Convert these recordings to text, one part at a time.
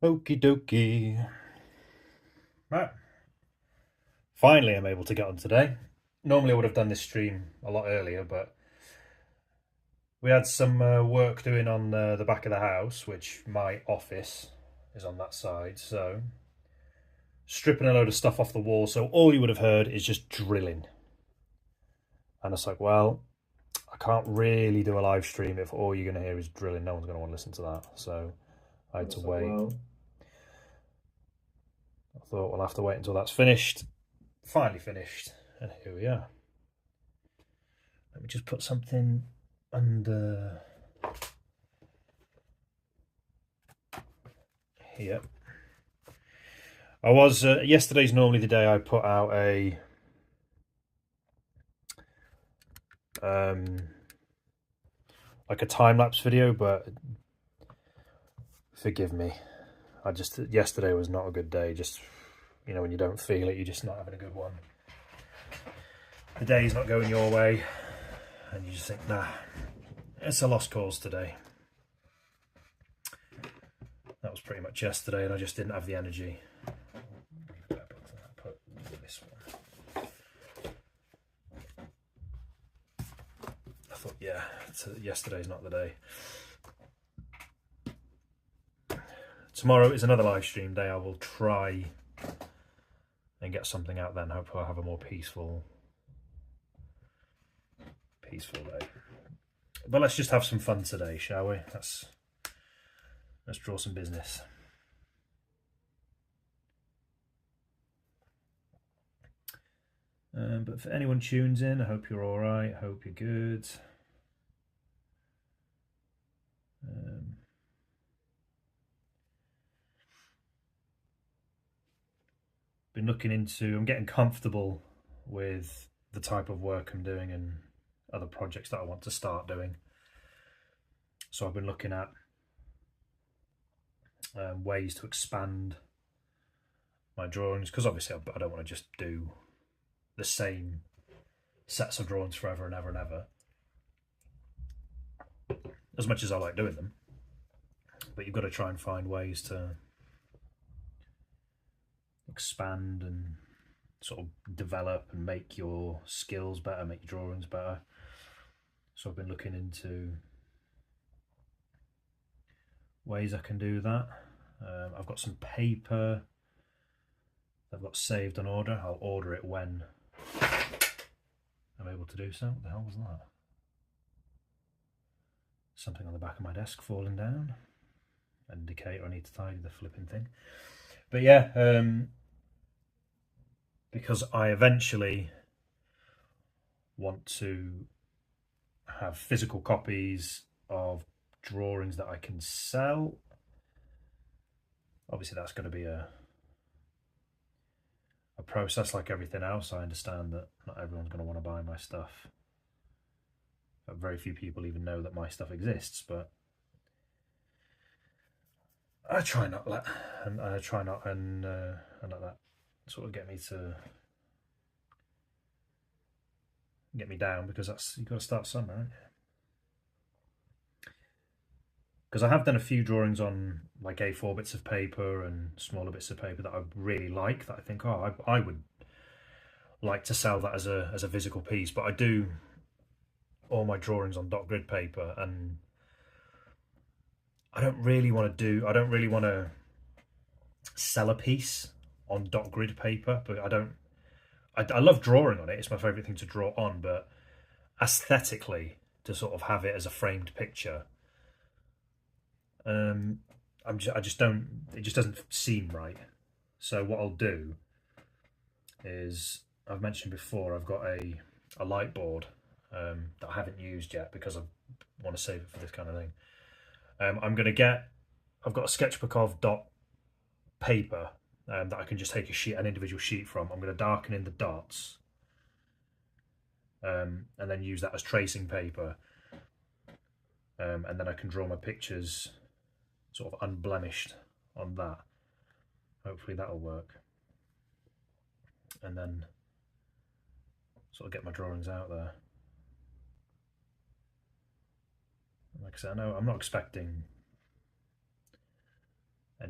Okie dokie. Right. Finally, I'm able to get on today. Normally, I would have done this stream a lot earlier, but we had some work doing on the back of the house, which my office is on that side. So, stripping a load of stuff off the wall. So, all you would have heard is just drilling. And it's like, well, I can't really do a live stream if all you're going to hear is drilling. No one's going to want to listen to that. So, I had to wait. I thought we'll have to wait until that's finished. Finally finished. And here we are. Let me just put something under here. I was yesterday's normally the day I put out a like a time-lapse video, but forgive me, yesterday was not a good day. Just, you know, when you don't feel it, you're just not having a good one. The day's not going your way and you just think, nah, it's a lost cause today. That was pretty much yesterday, and I just didn't have the energy. Put this one. I thought, yeah, yesterday's not the day. Tomorrow is another live stream day. I will try and get something out then. Hopefully I'll have a more peaceful day. But let's just have some fun today, shall we? Let's draw some business. But if anyone tunes in, I hope you're all right. I hope you're good. Been looking into, I'm getting comfortable with the type of work I'm doing and other projects that I want to start doing. So I've been looking at ways to expand my drawings, because obviously I don't want to just do the same sets of drawings forever and ever and ever, as much as I like doing them. But you've got to try and find ways to expand and sort of develop and make your skills better, make your drawings better. So I've been looking into ways I can do that. I've got some paper I've got saved on order. I'll order it when I'm able to do so. What the hell was that? Something on the back of my desk falling down. Indicator, I need to tidy the flipping thing. But yeah, because I eventually want to have physical copies of drawings that I can sell. Obviously that's going to be a process like everything else. I understand that not everyone's going to want to buy my stuff. But very few people even know that my stuff exists, but I try not let and let that sort of get me down, because you've got to start somewhere, right? Because I have done a few drawings on like A4 bits of paper and smaller bits of paper that I really like, that I think, oh, I would like to sell that as a physical piece. But I do all my drawings on dot grid paper, and I don't really want to sell a piece on dot grid paper, but I love drawing on it. It's my favourite thing to draw on, but aesthetically, to sort of have it as a framed picture, it just doesn't seem right. So what I'll do is, I've mentioned before, I've got a light board that I haven't used yet because I want to save it for this kind of thing. I've got a sketchbook of dot paper that I can just take an individual sheet from. I'm going to darken in the dots and then use that as tracing paper, and then I can draw my pictures sort of unblemished on that. Hopefully that'll work, and then sort of get my drawings out there. Like I said, I know I'm not expecting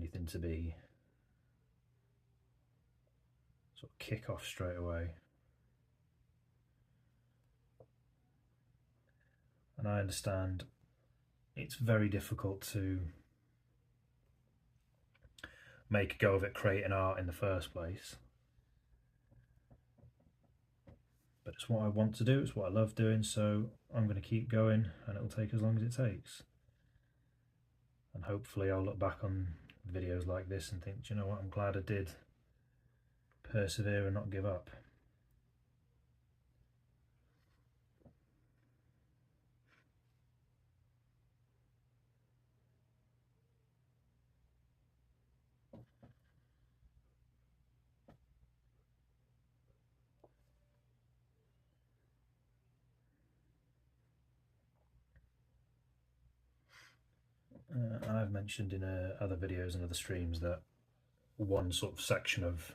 anything to be sort of kick off straight away. And I understand it's very difficult to make a go of it creating art in the first place. But it's what I want to do, it's what I love doing, so I'm going to keep going, and it'll take as long as it takes. And hopefully I'll look back on videos like this and think, do you know what, I'm glad I did persevere and not give up. I've mentioned in other videos and other streams that one sort of section of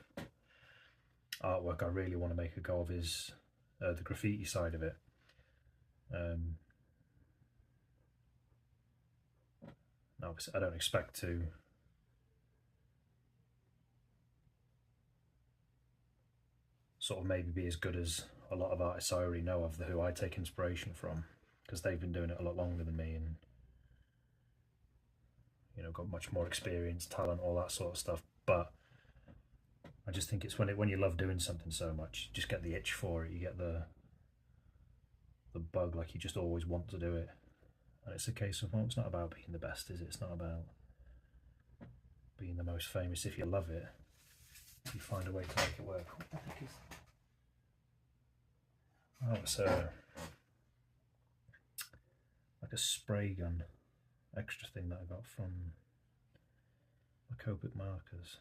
artwork I really want to make a go of is the graffiti side of it. Obviously I don't expect to sort of maybe be as good as a lot of artists I already know of, who I take inspiration from, because they've been doing it a lot longer than me, and you know, got much more experience, talent, all that sort of stuff. But I just think it's when you love doing something so much, you just get the itch for it, you get the bug, like you just always want to do it. And it's a case of, well, it's not about being the best, is it? It's not about being the most famous. If you love it, you find a way to make it work. What the heck is that? Oh, it's like a spray gun extra thing that I got from my Copic markers.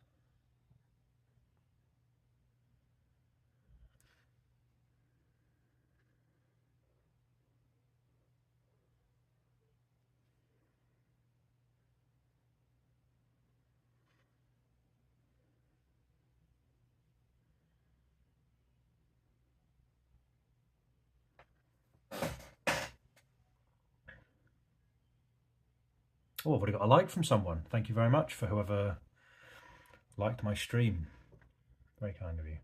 Oh, I've already got a like from someone. Thank you very much for whoever liked my stream. Very kind of you.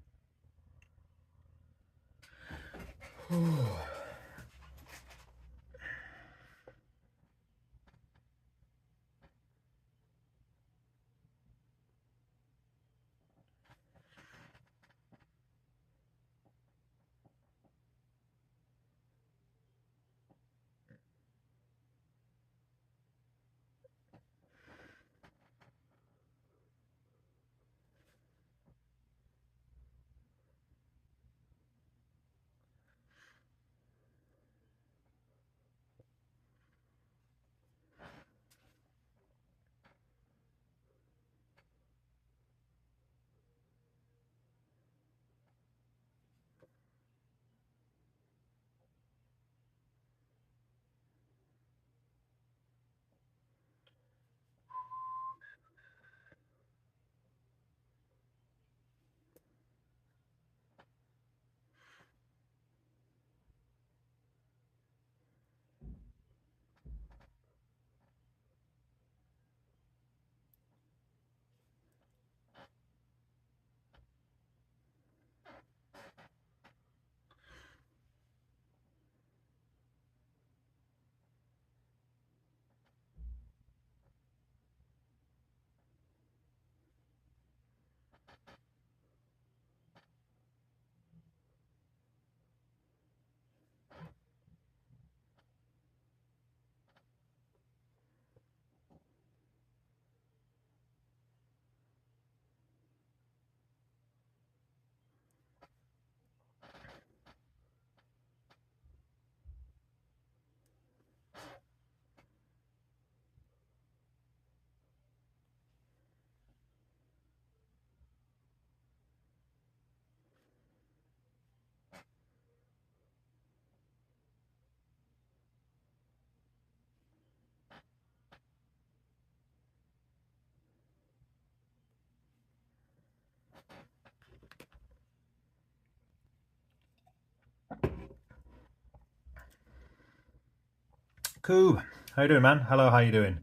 Coob, how you doing, man? Hello, how you doing?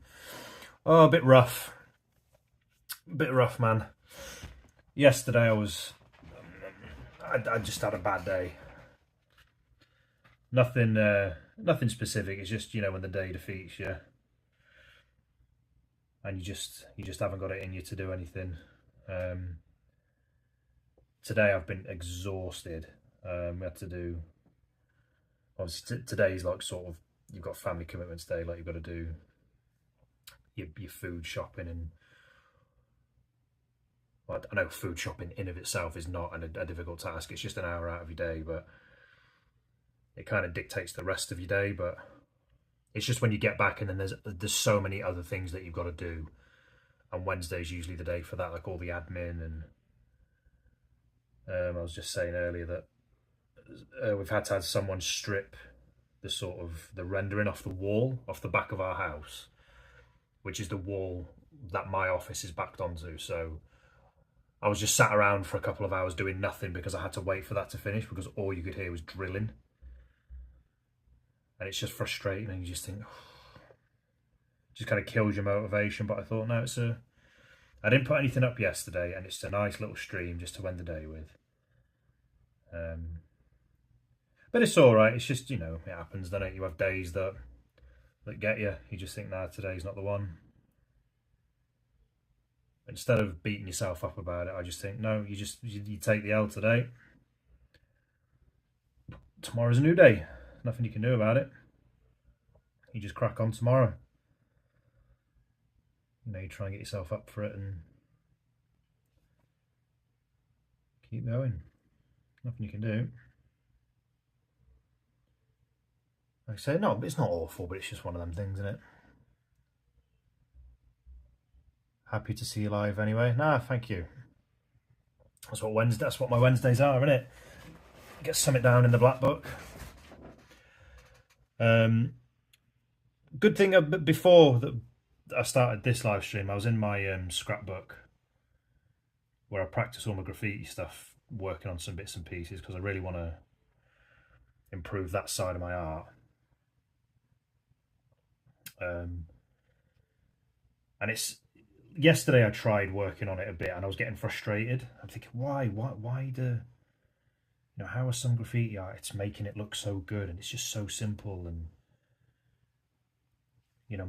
Oh, a bit rough. Bit rough, man. Yesterday I just had a bad day. Nothing specific. It's just, when the day defeats you, and you just haven't got it in you to do anything. Today I've been exhausted. We had to do, obviously today's like sort of, you've got family commitments today, like you've got to do your food shopping, and well, I know food shopping in of itself is not a difficult task. It's just an hour out of your day, but it kind of dictates the rest of your day. But it's just when you get back, and then there's so many other things that you've got to do, and Wednesday's usually the day for that, like all the admin. And I was just saying earlier that we've had to have someone strip the rendering off the wall off the back of our house, which is the wall that my office is backed onto. So I was just sat around for a couple of hours doing nothing because I had to wait for that to finish, because all you could hear was drilling. And it's just frustrating, and you just think, just kind of kills your motivation. But I thought, no, I didn't put anything up yesterday, and it's a nice little stream just to end the day with. But it's all right. It's just, it happens, doesn't it? You have days that get you. You just think, nah, today's not the one. Instead of beating yourself up about it, I just think, no, you take the L today. Tomorrow's a new day. Nothing you can do about it. You just crack on tomorrow. You try and get yourself up for it and keep going. Nothing you can do. Like I say, no, it's not awful, but it's just one of them things, isn't it? Happy to see you live anyway. Nah, thank you. That's what my Wednesdays are, isn't it? Get something down in the Blackbook. Good thing, before I started this live stream, I was in my scrapbook where I practice all my graffiti stuff, working on some bits and pieces, because I really want to improve that side of my art. And yesterday I tried working on it a bit, and I was getting frustrated. I'm thinking, why how are some graffiti artists making it look so good, and it's just so simple, and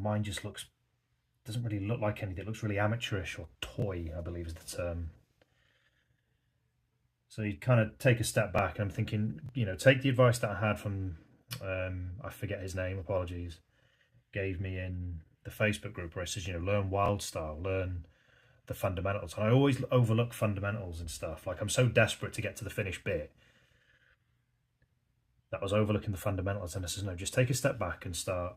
mine just doesn't really look like anything. It looks really amateurish, or toy, I believe is the term. So you kind of take a step back, and I'm thinking, take the advice that I had from, I forget his name, apologies, gave me in the Facebook group, where it says, learn wild style, learn the fundamentals. And I always overlook fundamentals and stuff. Like, I'm so desperate to get to the finished bit that I was overlooking the fundamentals, and I says, no, just take a step back and start,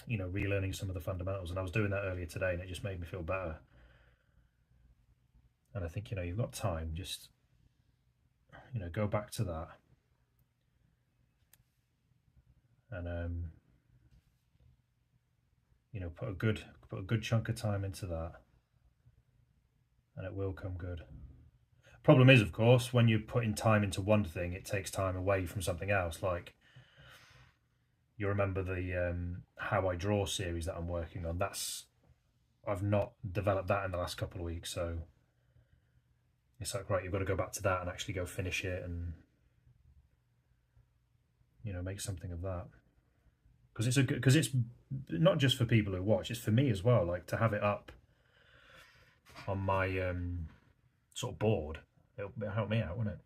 relearning some of the fundamentals. And I was doing that earlier today, and it just made me feel better. And I think, you've got time, just, go back to that. And, put a good chunk of time into that, and it will come good. Problem is, of course, when you're putting time into one thing, it takes time away from something else. Like, you remember the How I Draw series that I'm working on. I've not developed that in the last couple of weeks, so it's like, right, you've got to go back to that and actually go finish it, and make something of that. Because it's not just for people who watch, it's for me as well. Like, to have it up on my sort of board, it'll help me out, won't it?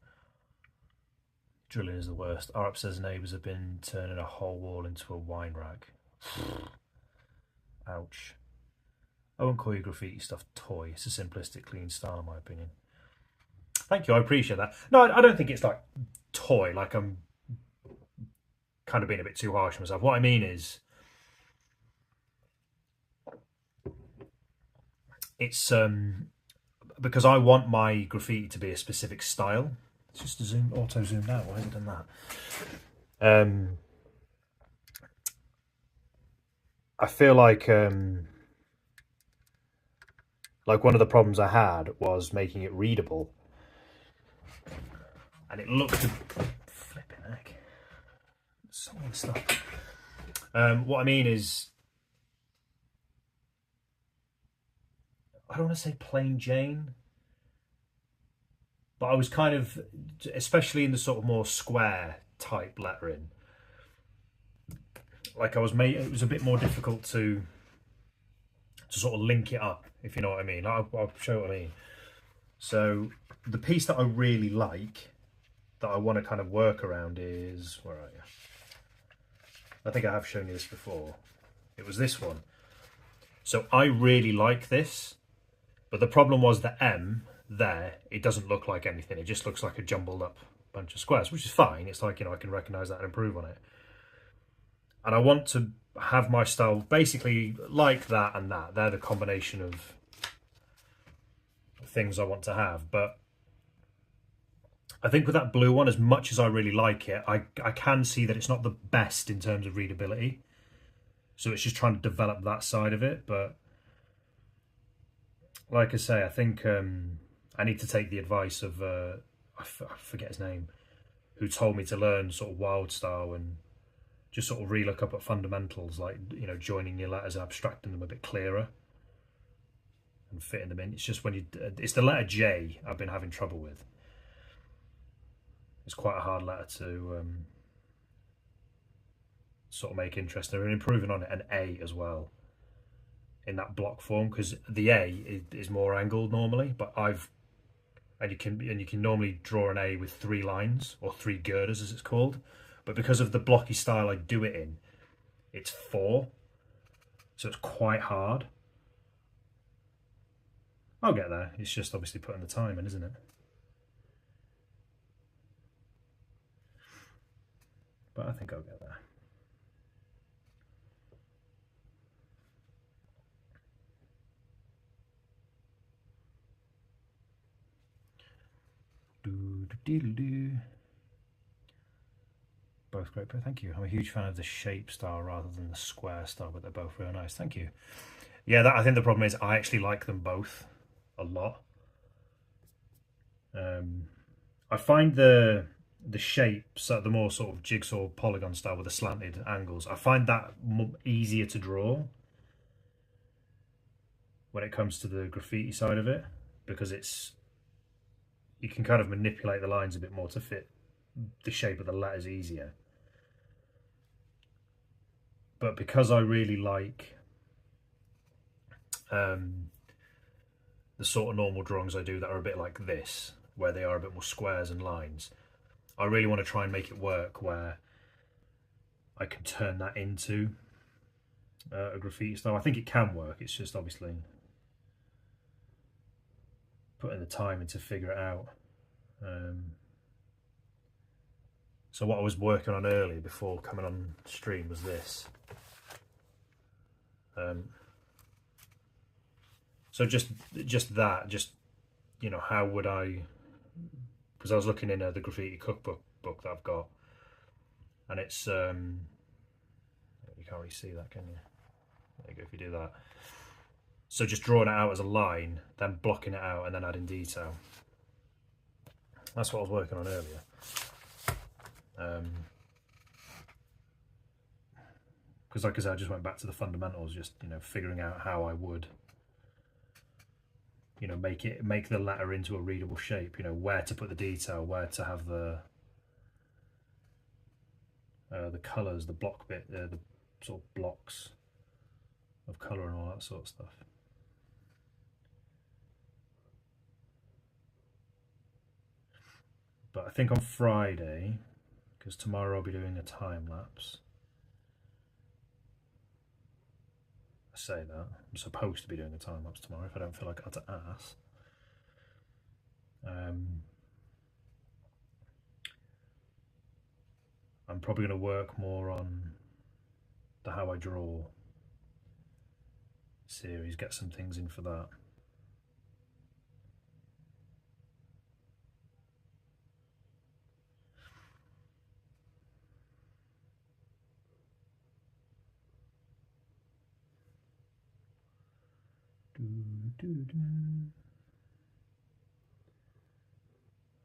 Drilling is the worst. Our upstairs neighbours have been turning a whole wall into a wine rack. Ouch. I won't call your graffiti stuff toy. It's a simplistic, clean style, in my opinion. Thank you, I appreciate that. No, I don't think it's like toy, like I'm kind of being a bit too harsh on myself. What I mean is, it's because I want my graffiti to be a specific style. It's just auto zoomed out. Why has it done that? I feel like one of the problems I had was making it readable, and it looked flipping heck. So much stuff. What I mean is, I don't want to say plain Jane, but I was kind of, especially in the sort of more square type lettering, like it was a bit more difficult to sort of link it up, if you know what I mean. I'll show what I mean. So the piece that I really like, that I want to kind of work around is, where are you? I think I have shown you this before. It was this one. So I really like this, but the problem was the M there, it doesn't look like anything. It just looks like a jumbled up bunch of squares, which is fine. It's like, you know, I can recognize that and improve on it. And I want to have my style basically like that and that. They're the combination of things I want to have. But I think with that blue one, as much as I really like it, I can see that it's not the best in terms of readability. So it's just trying to develop that side of it. But like I say, I think I need to take the advice of, I forget his name, who told me to learn sort of wild style and just sort of relook up at fundamentals, like, you know, joining your letters, abstracting them a bit clearer and fitting them in. It's just when it's the letter J I've been having trouble with. It's quite a hard letter to sort of make interesting. And improving on it, an A as well in that block form, because the A is more angled normally, but you can normally draw an A with 3 lines or 3 girders as it's called. But because of the blocky style I do it in, it's 4. So it's quite hard. I'll get there. It's just obviously putting the time in, isn't it? But I think I'll get there. Both great, but thank you. I'm a huge fan of the shape style rather than the square style, but they're both really nice. Thank you. Yeah, I think the problem is I actually like them both a lot. I find the shapes, the more sort of jigsaw polygon style with the slanted angles, I find that easier to draw when it comes to the graffiti side of it, because you can kind of manipulate the lines a bit more to fit the shape of the letters easier. But because I really like the sort of normal drawings I do that are a bit like this, where they are a bit more squares and lines, I really want to try and make it work where I can turn that into a graffiti style. I think it can work, it's just obviously putting the time in to figure it out. So what I was working on earlier before coming on stream was this. So just you know, how would I, because I was looking in the graffiti cookbook book that I've got, and it's you can't really see that, can you? There you go, if you do that. So just drawing it out as a line, then blocking it out, and then adding detail. That's what I was working on earlier. Because like I said, I just went back to the fundamentals, just, you know, figuring out how I would, you know, make the letter into a readable shape, you know, where to put the detail, where to have the colours, the block bit, the sort of blocks of colour and all that sort of stuff. But I think on Friday, because tomorrow I'll be doing a time lapse. I say that, I'm supposed to be doing a time lapse tomorrow if I don't feel like utter ass. I'm probably going to work more on the how I draw series, get some things in for that.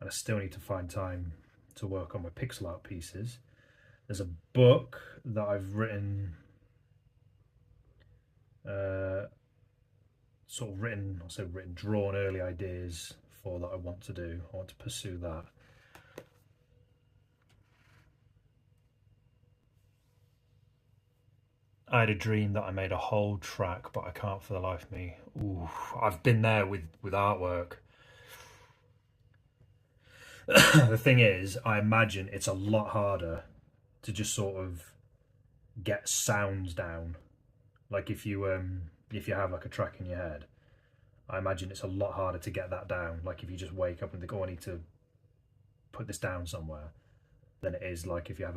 And I still need to find time to work on my pixel art pieces. There's a book that I've written sort of drawn early ideas for that I want to do. I want to pursue that. I had a dream that I made a whole track, but I can't for the life of me. Ooh, I've been there with artwork. The thing is, I imagine it's a lot harder to just sort of get sounds down. Like if you have like a track in your head, I imagine it's a lot harder to get that down. Like if you just wake up and think, oh, I need to put this down somewhere, than it is like if you have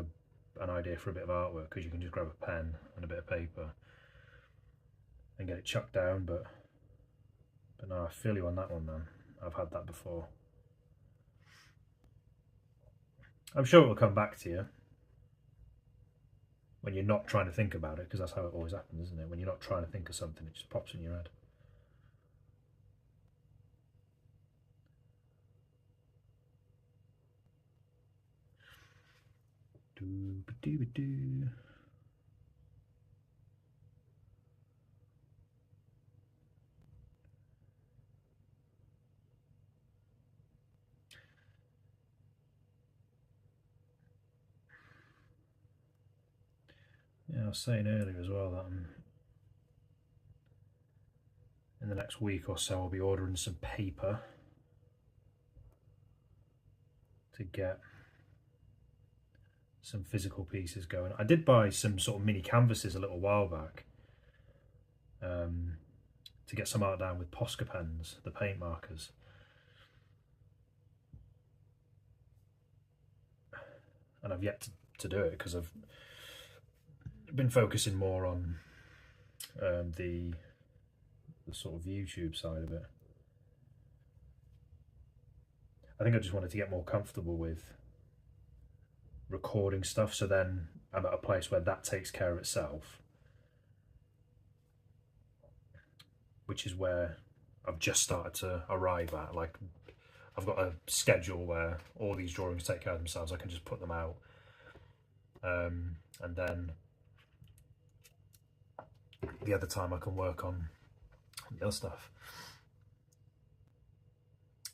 an idea for a bit of artwork, because you can just grab a pen and a bit of paper and get it chucked down. But no, I feel you on that one, man. I've had that before. I'm sure it will come back to you when you're not trying to think about it, because that's how it always happens, isn't it? When you're not trying to think of something, it just pops in your head. Doo-ba-doo-ba-doo. Yeah, I was saying earlier as well that in the next week or so I'll be ordering some paper to get some physical pieces going. I did buy some sort of mini canvases a little while back to get some art down with Posca pens, the paint markers. And I've yet to do it because I've been focusing more on the sort of YouTube side of it. I think I just wanted to get more comfortable with recording stuff, so then I'm at a place where that takes care of itself, which is where I've just started to arrive at. Like, I've got a schedule where all these drawings take care of themselves. I can just put them out, and then the other time I can work on the other stuff.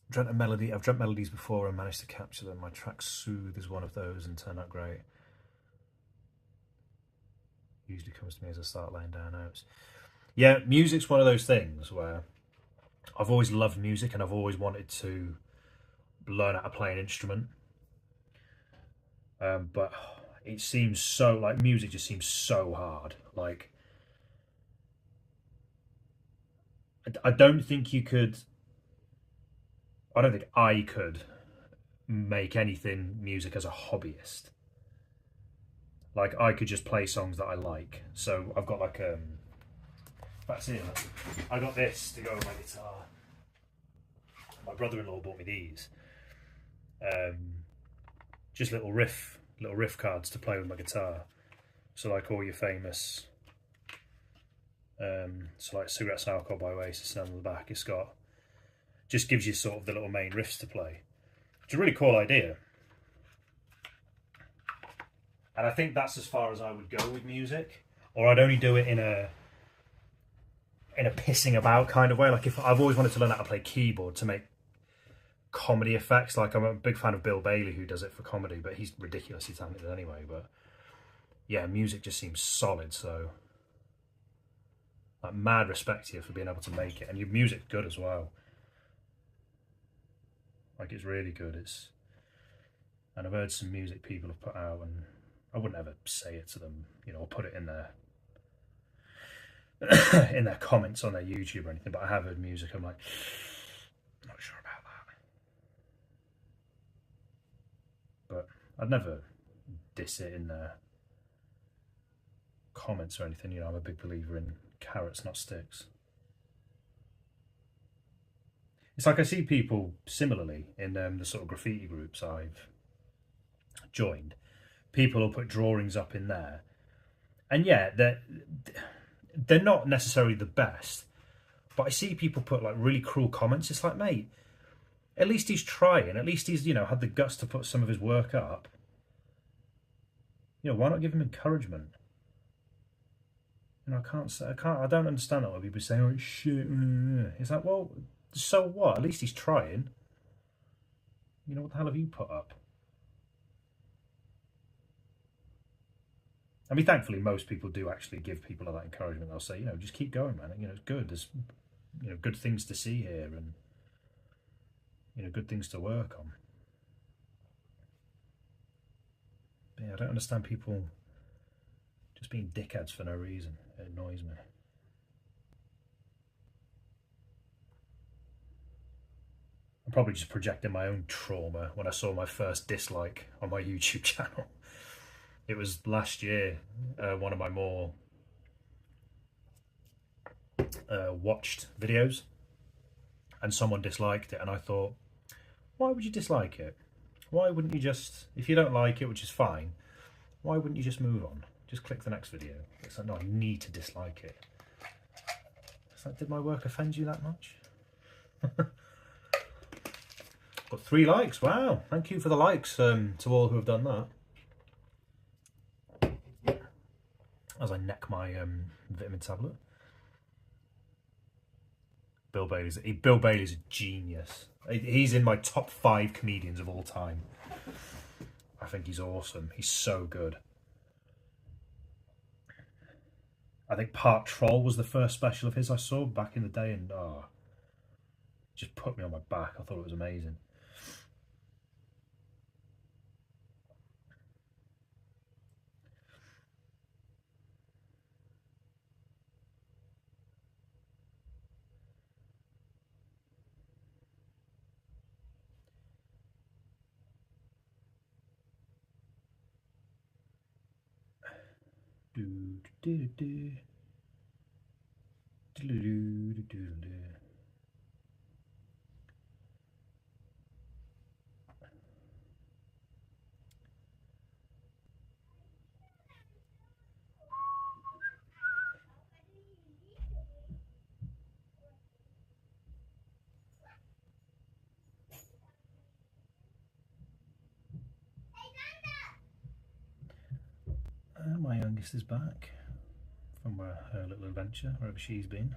I've dreamt melodies before and managed to capture them. My track Soothe is one of those and turned out great. Usually comes to me as I start laying down notes. Yeah, music's one of those things where I've always loved music and I've always wanted to learn how to play an instrument. But it seems so, like, music just seems so hard. Like, I don't think you could, I don't think I could make anything music as a hobbyist. Like, I could just play songs that I like. So I've got like that's here. I got this to go with my guitar. My brother-in-law bought me these. Just little riff cards to play with my guitar. So like all your famous, so like Cigarettes and Alcohol by Oasis, and on the back it's got, just gives you sort of the little main riffs to play. It's a really cool idea. And I think that's as far as I would go with music, or I'd only do it in a pissing about kind of way. Like, if I've always wanted to learn how to play keyboard to make comedy effects. Like, I'm a big fan of Bill Bailey, who does it for comedy, but he's ridiculously talented anyway. But yeah, music just seems solid. So like, mad respect to you for being able to make it, and your music's good as well. Like, it's really good. And I've heard some music people have put out, and I wouldn't ever say it to them, you know, or put it in their in their comments on their YouTube or anything, but I have heard music, I'm like, not sure about that. But I'd never diss it in their comments or anything. You know, I'm a big believer in carrots, not sticks. It's like I see people similarly in the sort of graffiti groups I've joined. People will put drawings up in there, and yeah, they're not necessarily the best, but I see people put like really cruel comments. It's like, mate, at least he's trying. At least he's, you know, had the guts to put some of his work up. You know, why not give him encouragement? You know, I don't understand that when people say, oh, it's shit. It's like, well, so what? At least he's trying. You know, what the hell have you put up? I mean, thankfully, most people do actually give people that encouragement. They'll say, you know, just keep going, man. You know, it's good. There's, you know, good things to see here and, you know, good things to work on. But yeah, I don't understand people just being dickheads for no reason. It annoys me. I'm probably just projecting my own trauma when I saw my first dislike on my YouTube channel. It was last year, one of my more watched videos, and someone disliked it, and I thought, why would you dislike it? Why wouldn't you just, if you don't like it, which is fine, why wouldn't you just move on? Just click the next video. It's like, no, I need to dislike it. It's like, did my work offend you that much? Got 3 likes, wow. Thank you for the likes to all who have done that. As I neck my vitamin tablet. Bill Bailey's a genius. He's in my top 5 comedians of all time. I think he's awesome. He's so good. I think Part Troll was the first special of his I saw back in the day, and just put me on my back. I thought it was amazing. My youngest is back from her little adventure, wherever she's been.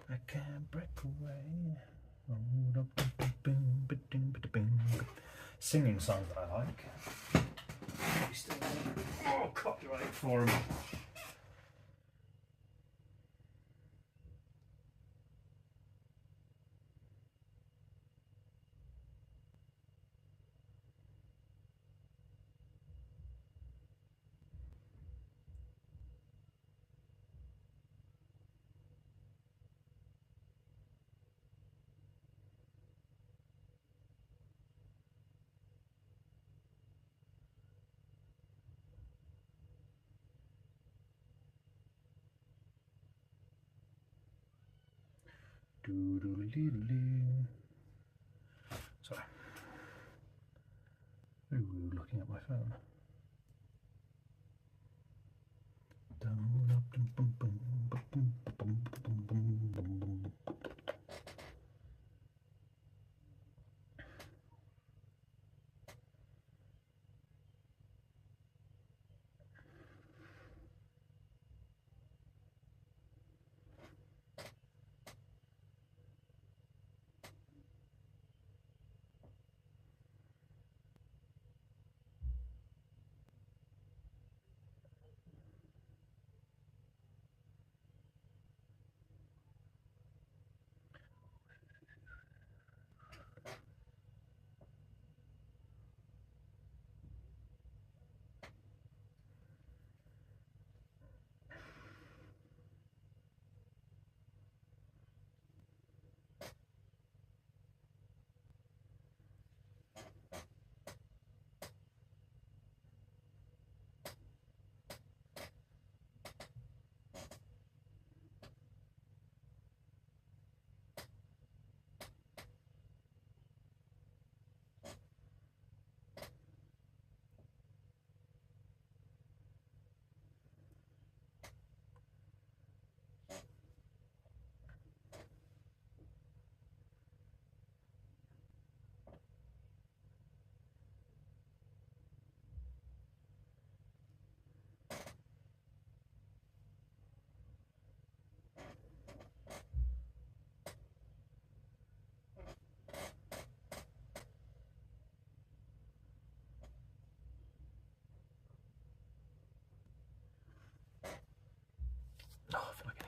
I can't break away. Singing songs that I like. Oh, copyright for them. Sorry. Ooh, looking at my phone.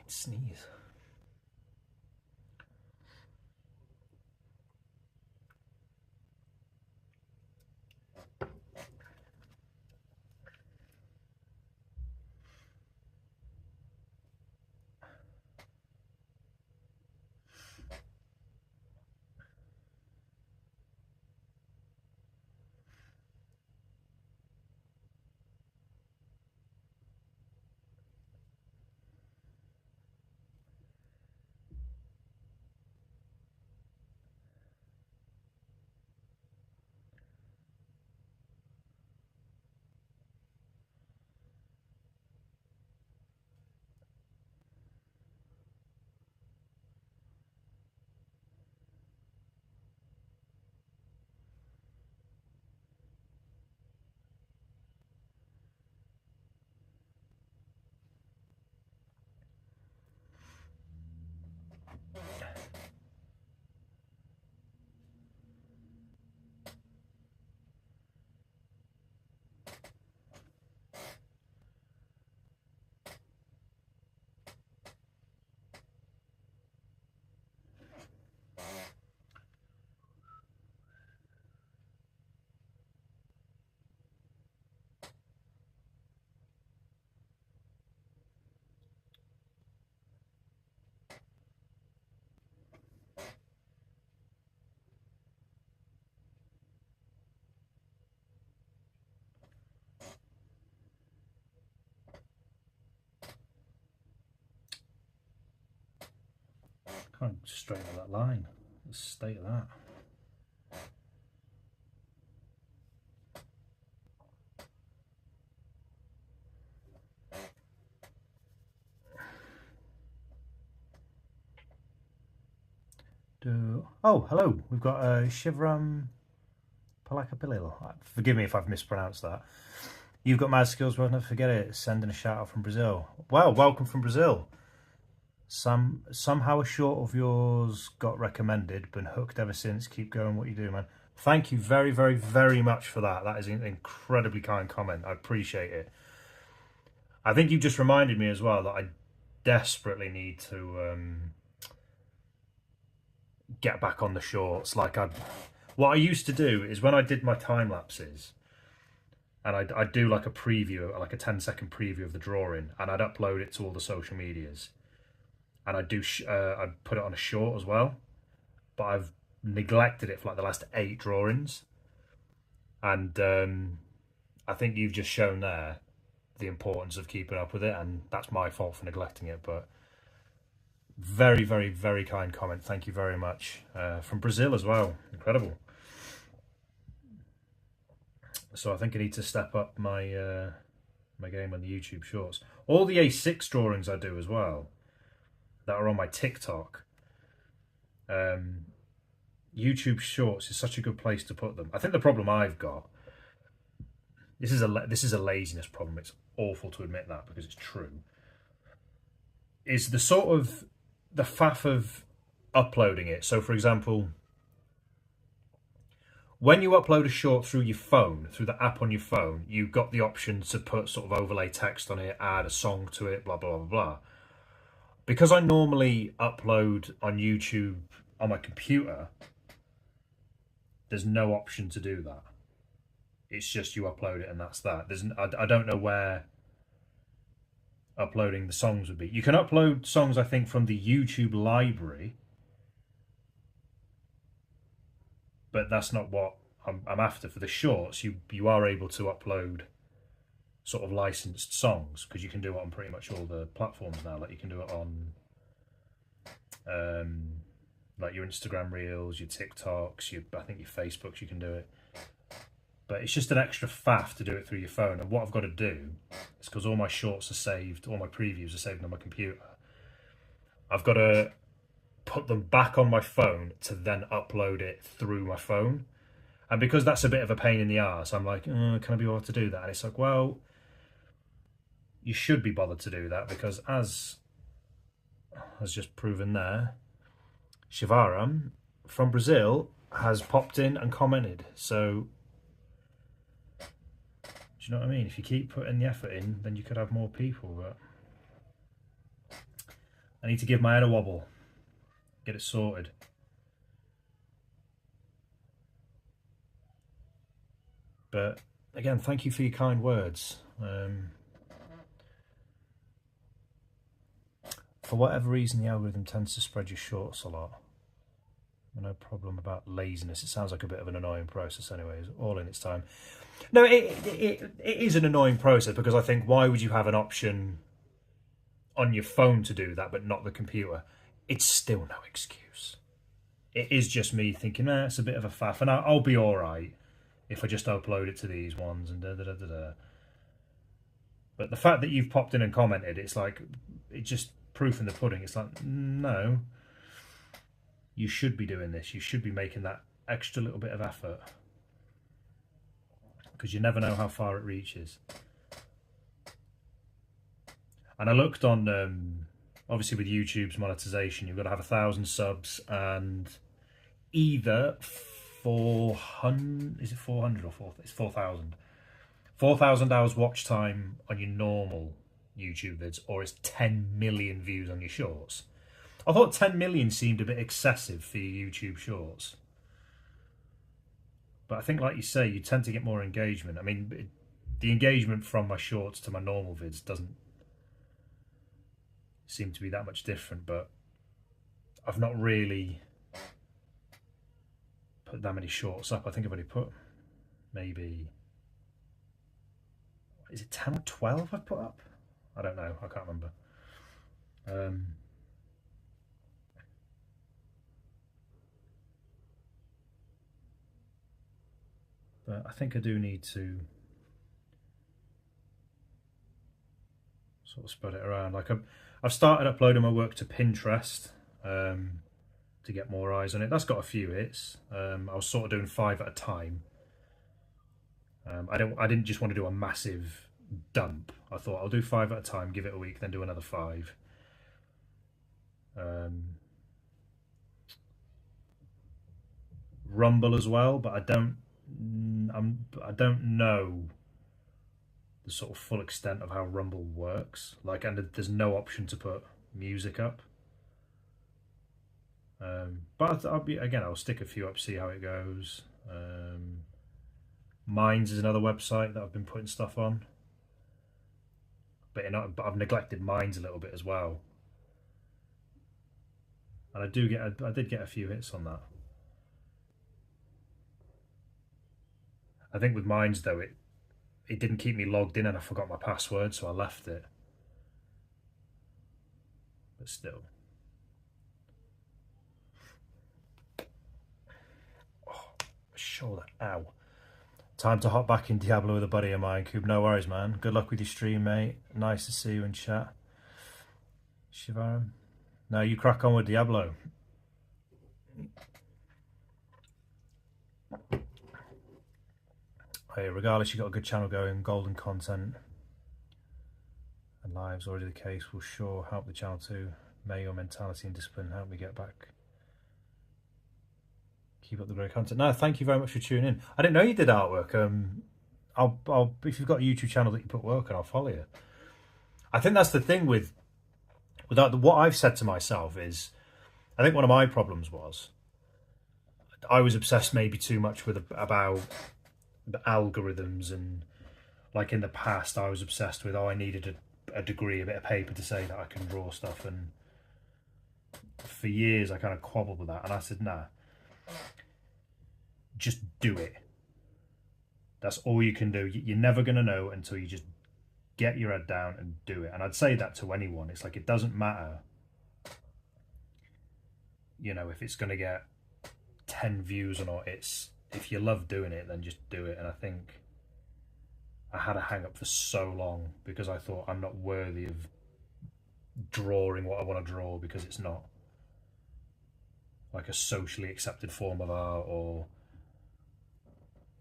Sneeze. Can't straighten that line. The state of that. Oh, hello. We've got Shivram Palakapilil. Forgive me if I've mispronounced that. You've got mad skills, won't forget it. Sending a shout out from Brazil. Well, welcome from Brazil. Somehow a short of yours got recommended, been hooked ever since. Keep going what you do, man. Thank you very, very, very much for that. That is an incredibly kind comment. I appreciate it. I think you've just reminded me as well that I desperately need to get back on the shorts. Like what I used to do is when I did my time lapses, and I'd do like a preview, like a 10-second preview of the drawing, and I'd upload it to all the social medias, and I'd put it on a short as well. But I've neglected it for like the last 8 drawings, and I think you've just shown there the importance of keeping up with it, and that's my fault for neglecting it. But very, very, very kind comment. Thank you very much. From Brazil as well. Incredible. So I think I need to step up my my game on the YouTube Shorts. All the A6 drawings I do as well, that are on my TikTok. YouTube Shorts is such a good place to put them. I think the problem I've got, this is a laziness problem. It's awful to admit that because it's true. Is the sort of the faff of uploading it. So, for example, when you upload a short through your phone, through the app on your phone, you've got the option to put sort of overlay text on it, add a song to it, blah, blah, blah, blah. Because I normally upload on YouTube on my computer, there's no option to do that. It's just you upload it and that's that. I don't know where uploading the songs would be. You can upload songs, I think, from the YouTube library, but that's not what I'm after. For the shorts, you are able to upload sort of licensed songs, because you can do it on pretty much all the platforms now. Like you can do it on like your Instagram Reels, your TikToks, I think your Facebooks, you can do it. But it's just an extra faff to do it through your phone. And what I've got to do is, because all my shorts are saved, all my previews are saved on my computer, I've got to put them back on my phone to then upload it through my phone. And because that's a bit of a pain in the arse, I'm like, can I be bothered to do that? And it's like, well, you should be bothered to do that, because as just proven there, Shivaram from Brazil has popped in and commented. So, do you know what I mean? If you keep putting the effort in, then you could have more people. But I need to give my head a wobble, get it sorted. But again, thank you for your kind words. For whatever reason, the algorithm tends to spread your shorts a lot. No problem about laziness. It sounds like a bit of an annoying process anyways, all in its time. No, it is an annoying process, because I think, why would you have an option on your phone to do that but not the computer? It's still no excuse. It is just me thinking, it's a bit of a faff, and I'll be alright if I just upload it to these ones and da-da-da-da-da. But the fact that you've popped in and commented, it's like, it's just proof in the pudding. It's like, no, you should be doing this. You should be making that extra little bit of effort, because you never know how far it reaches. And I looked on, obviously with YouTube's monetization, you've got to have 1,000 subs and either 400, is it 400 or 4,000? It's 4,000. 4,000 hours watch time on your normal YouTube vids, or it's 10 million views on your shorts. I thought 10 million seemed a bit excessive for your YouTube shorts. But I think, like you say, you tend to get more engagement. I mean, the engagement from my shorts to my normal vids doesn't seem to be that much different, but I've not really put that many shorts up. I think I've only put maybe, is it 10 or 12 I've put up? I don't know, I can't remember. But I think I do need to sort of spread it around. Like I've started uploading my work to Pinterest to get more eyes on it. That's got a few hits. I was sort of doing 5 at a time. I didn't just want to do a massive dump. I thought I'll do 5 at a time, give it a week, then do another 5. Rumble as well, but I don't know the sort of full extent of how Rumble works. Like, and there's no option to put music up. But I'll stick a few up, see how it goes. Minds is another website that I've been putting stuff on, but I've neglected Minds a little bit as well. And I did get a few hits on that. I think with Minds though, it didn't keep me logged in, and I forgot my password, so I left it. But still. Oh, shoulder, ow. Time to hop back in Diablo with a buddy of mine, Coob. No worries, man. Good luck with your stream, mate. Nice to see you in chat. Shivaram. No, you crack on with Diablo. Hey, regardless, you got a good channel going, golden content, and live's already the case. Will sure help the channel too. May your mentality and discipline help me get back. Keep up the great content. No, thank you very much for tuning in. I didn't know you did artwork. I'll if you've got a YouTube channel that you put work on, I'll follow you. I think that's the thing with what I've said to myself is, I think one of my problems was I was obsessed maybe too much about the algorithms, and like in the past I was obsessed with, I needed a degree, a bit of paper to say that I can draw stuff, and for years I kind of quabbled with that, and I said, nah, just do it. That's all you can do. You're never going to know until you just get your head down and do it. And I'd say that to anyone. It's like, it doesn't matter, you know, if it's going to get 10 views or not. It's, if you love doing it, then just do it. And I think I had a hang up for so long because I thought I'm not worthy of drawing what I want to draw, because it's not like a socially accepted form of art, or,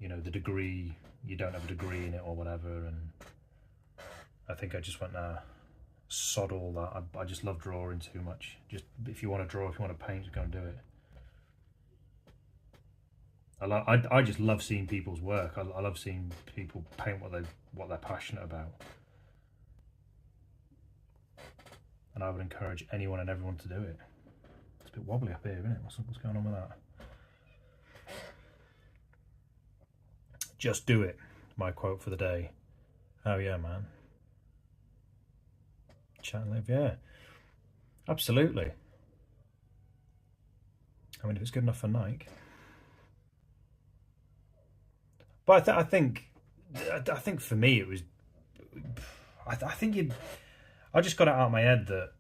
you know, the degree, you don't have a degree in it or whatever. And I think I just went, nah, sod all that. I just love drawing too much. Just, if you want to draw, if you want to paint, just go and do it. I just love seeing people's work. I love seeing people paint what they're passionate about. and I would encourage anyone and everyone to do it. It's a bit wobbly up here, isn't it? What's going on with that? Just do it, my quote for the day. Oh yeah, man. Chat and live, yeah. Absolutely. I mean, if it's good enough for Nike. But I think for me it was. I think I just got it out of my head that.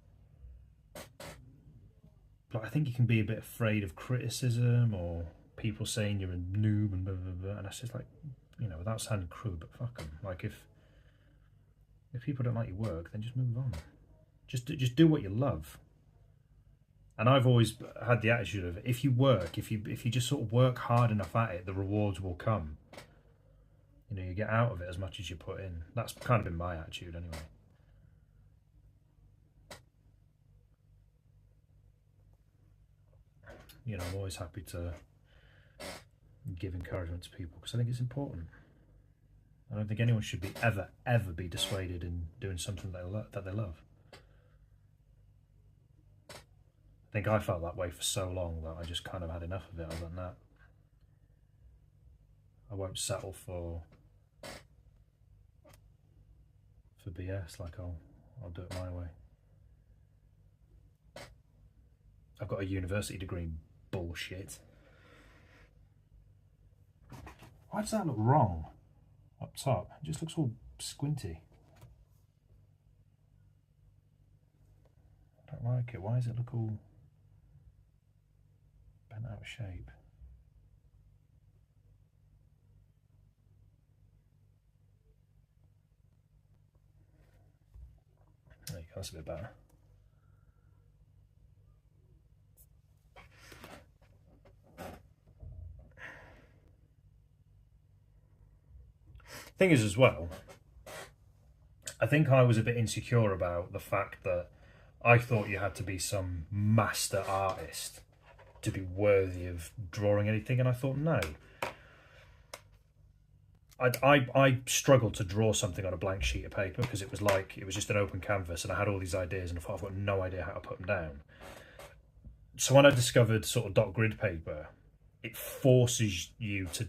Like, I think you can be a bit afraid of criticism or people saying you're a noob and blah blah blah. And that's just like, without sounding crude, but fuck them. Like if people don't like your work, then just move on. Just do what you love. And I've always had the attitude of if you just sort of work hard enough at it, the rewards will come. You get out of it as much as you put in. That's kind of been my attitude anyway. I'm always happy to give encouragement to people because I think it's important. I don't think anyone should be ever be dissuaded in doing something that they love. I think I felt that way for so long that I just kind of had enough of it. I was like, nah, I won't settle for BS. Like I'll do it my way. I've got a university degree. Bullshit. Why does that look wrong up top? It just looks all squinty. I don't like it. Why does it look all bent out of shape? There you go, that's a bit better. Thing is, as well, I think I was a bit insecure about the fact that I thought you had to be some master artist to be worthy of drawing anything, and I thought no. I struggled to draw something on a blank sheet of paper because it was just an open canvas, and I had all these ideas, and I thought I've got no idea how to put them down. So when I discovered sort of dot grid paper, it forces you to.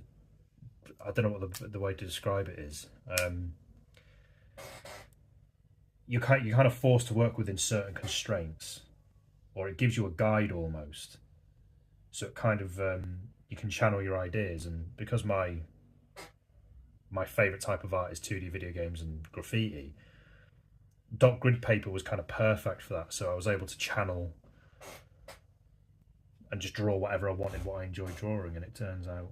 I don't know what the way to describe it is. You're kind of forced to work within certain constraints, or it gives you a guide almost. So it kind of you can channel your ideas, and because my favourite type of art is 2D video games and graffiti, dot grid paper was kind of perfect for that. So I was able to channel and just draw whatever I wanted, what I enjoyed drawing, and it turns out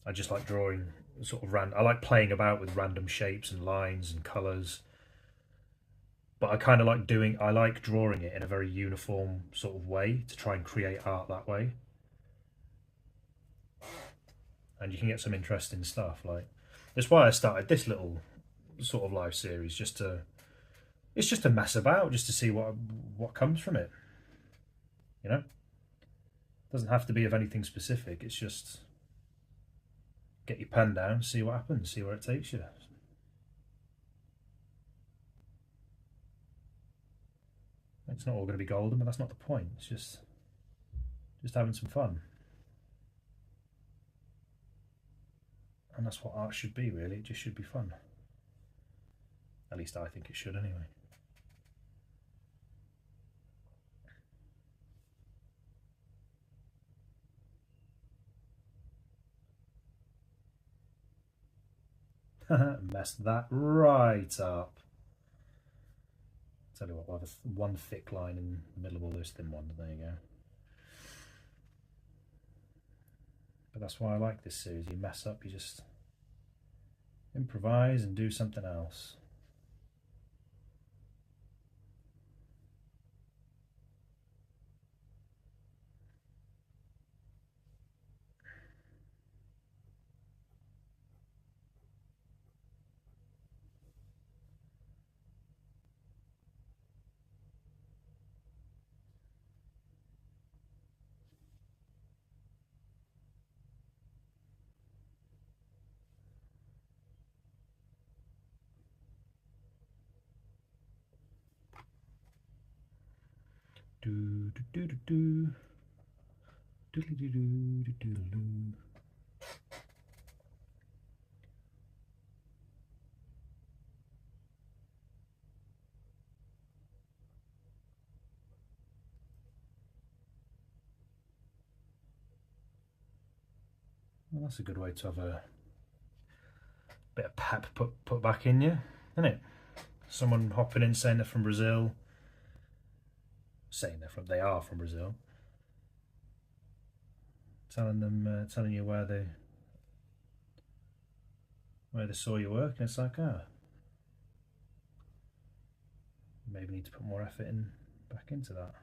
I just like drawing sort of I like playing about with random shapes and lines and colours. But I like drawing it in a very uniform sort of way to try and create art that way. And you can get some interesting stuff. Like that's why I started this little sort of live series, it's just to mess about, just to see what comes from it. It doesn't have to be of anything specific. It's just get your pen down, see what happens, see where it takes you. It's not all going to be golden, but that's not the point. It's just having some fun. And that's what art should be, really. It just should be fun. At least I think it should, anyway. Messed that right up. Tell you what, we'll have one thick line in the middle of all those thin ones. There you go. But that's why I like this series. You mess up, you just improvise and do something else. Well, that's a good way to have a bit of pep put back in you, isn't it? Someone hopping in saying they're from Brazil, they are from Brazil, telling you where they saw your work, and it's like, maybe need to put more effort back into that.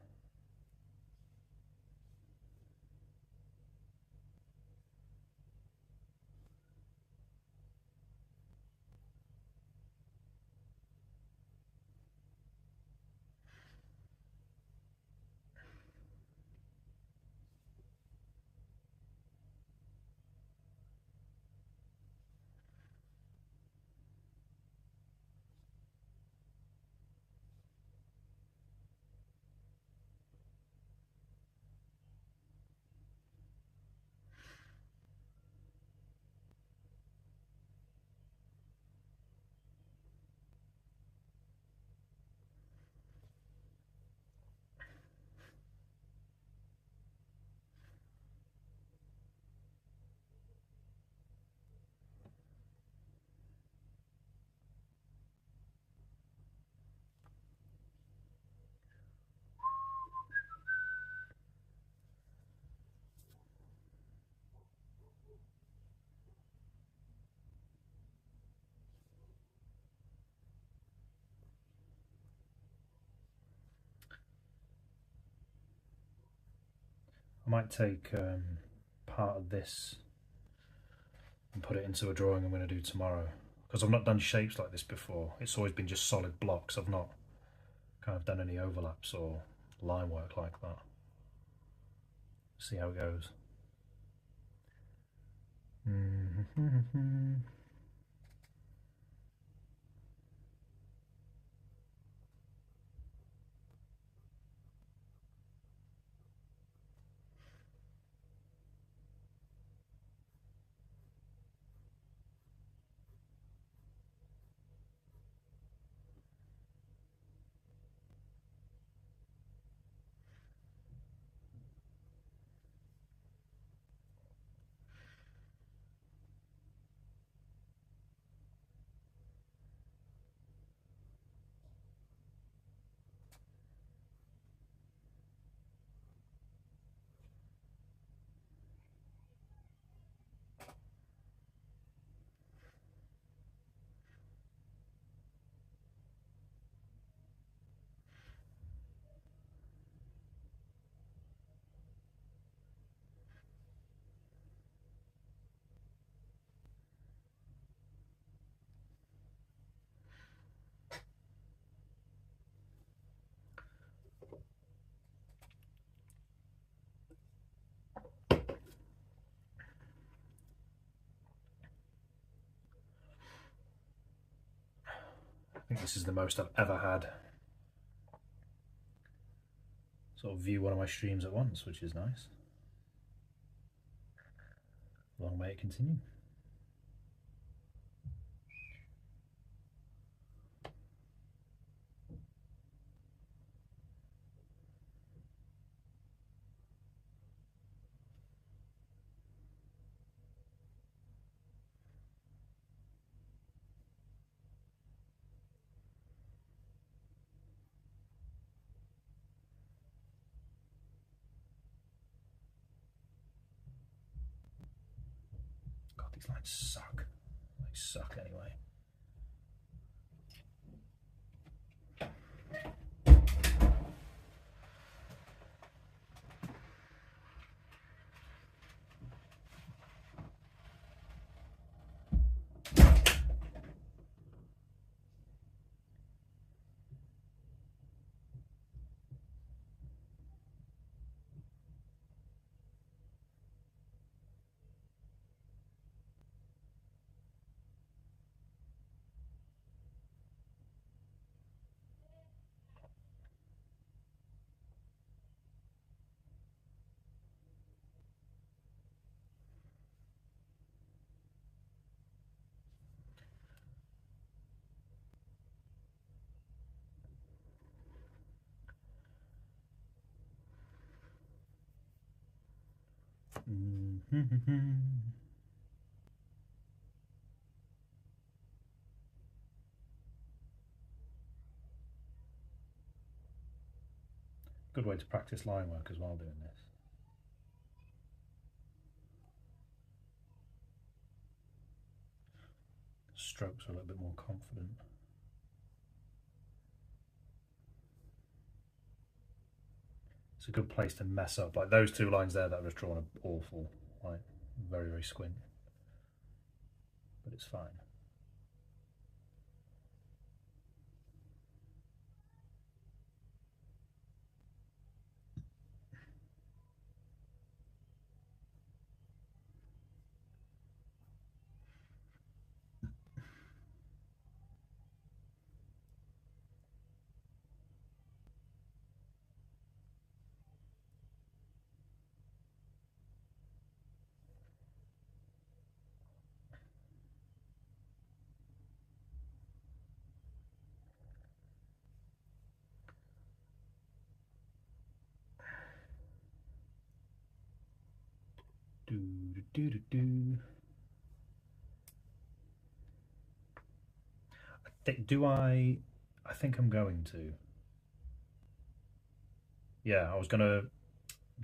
I might take part of this and put it into a drawing I'm going to do tomorrow, because I've not done shapes like this before. It's always been just solid blocks. I've not kind of done any overlaps or line work like that. See how it goes. I think this is the most I've ever had sort of view one of my streams at once, which is nice. Long may it continue. God, these lines suck. They suck anyway. Good way to practice line work as well doing this. Strokes are a little bit more confident. It's a good place to mess up. Like those two lines there that I've just drawn are awful. Like very, very squint. But it's fine. I think I'm going to. Yeah, I was going to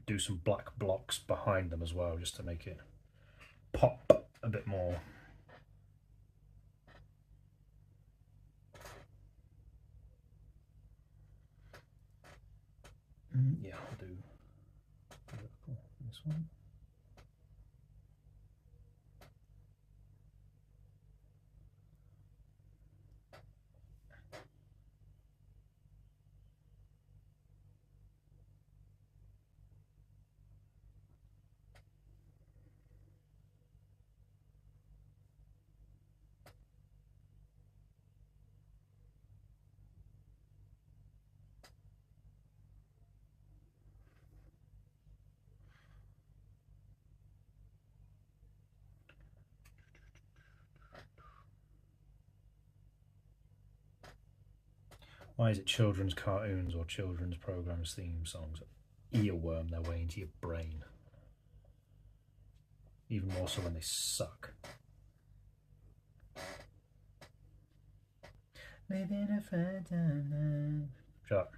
do some black blocks behind them as well, just to make it pop a bit more. Yeah, I'll do this one. Why is it children's cartoons or children's programs theme songs earworm their way into your brain? Even more so when they suck. Shut up.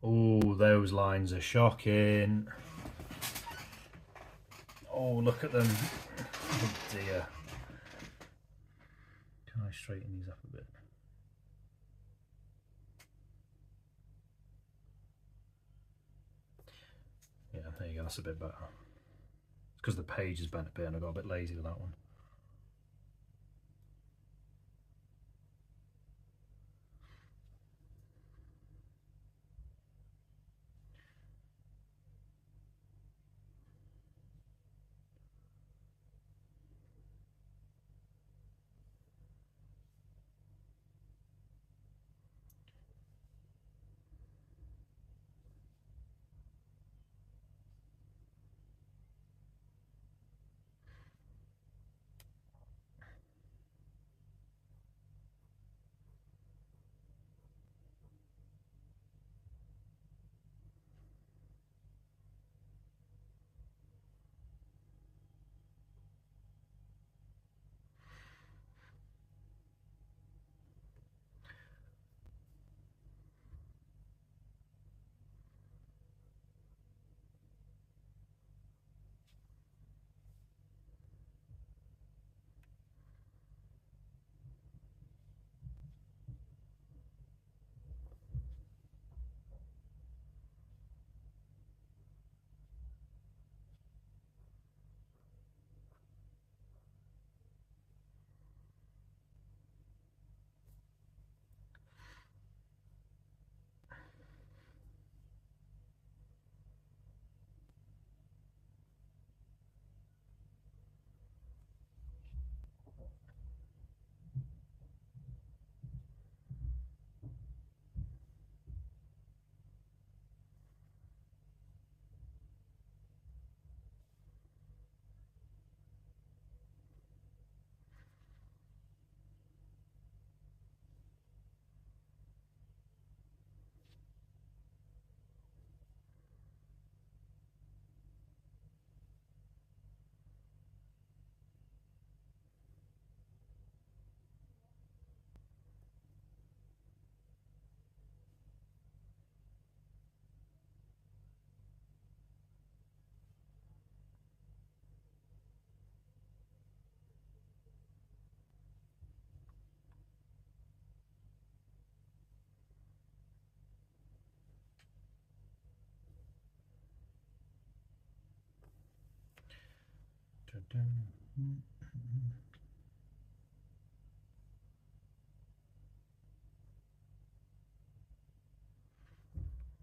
Oh, those lines are shocking. Oh, look at them. Oh dear. Can I straighten these up a bit? Yeah, there you go, that's a bit better. It's because the page is bent a bit and I got a bit lazy with that one.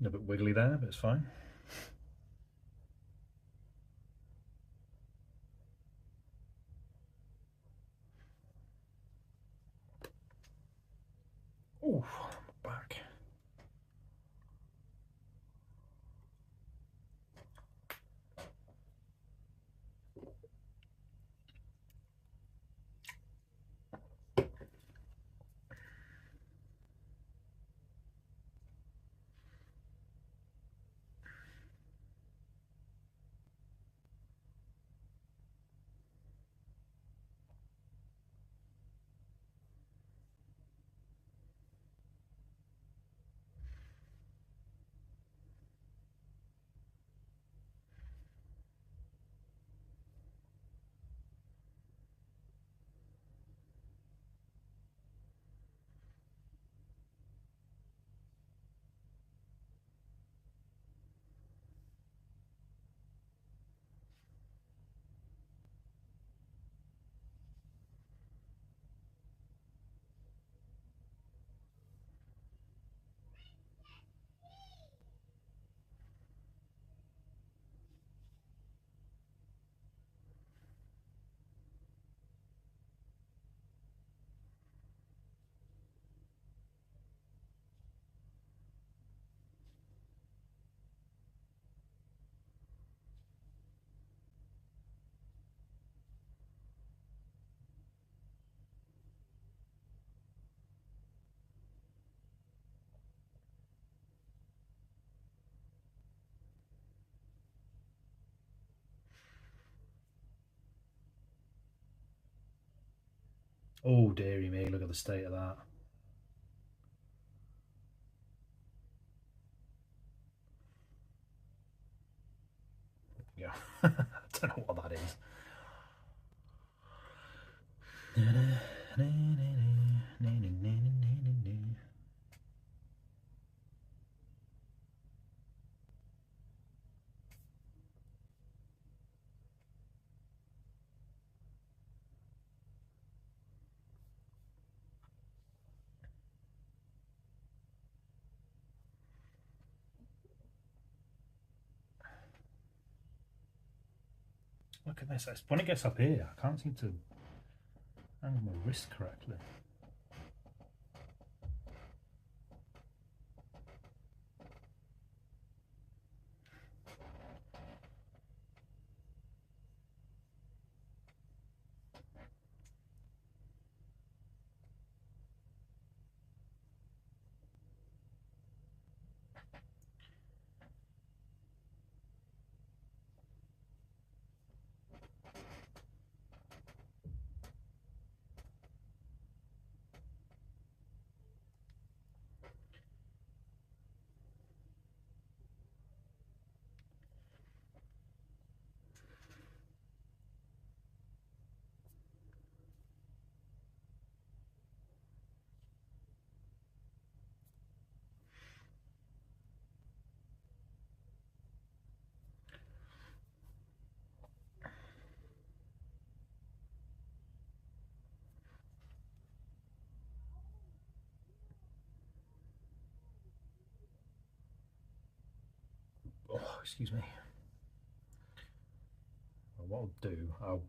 A bit wiggly there, but it's fine. Oh, back. Oh, dearie me, look at the state of that. Yeah, I don't know what that is. Look at this. When it gets up here, I can't seem to angle my wrist correctly. Oh, excuse me. Well, what I'll do,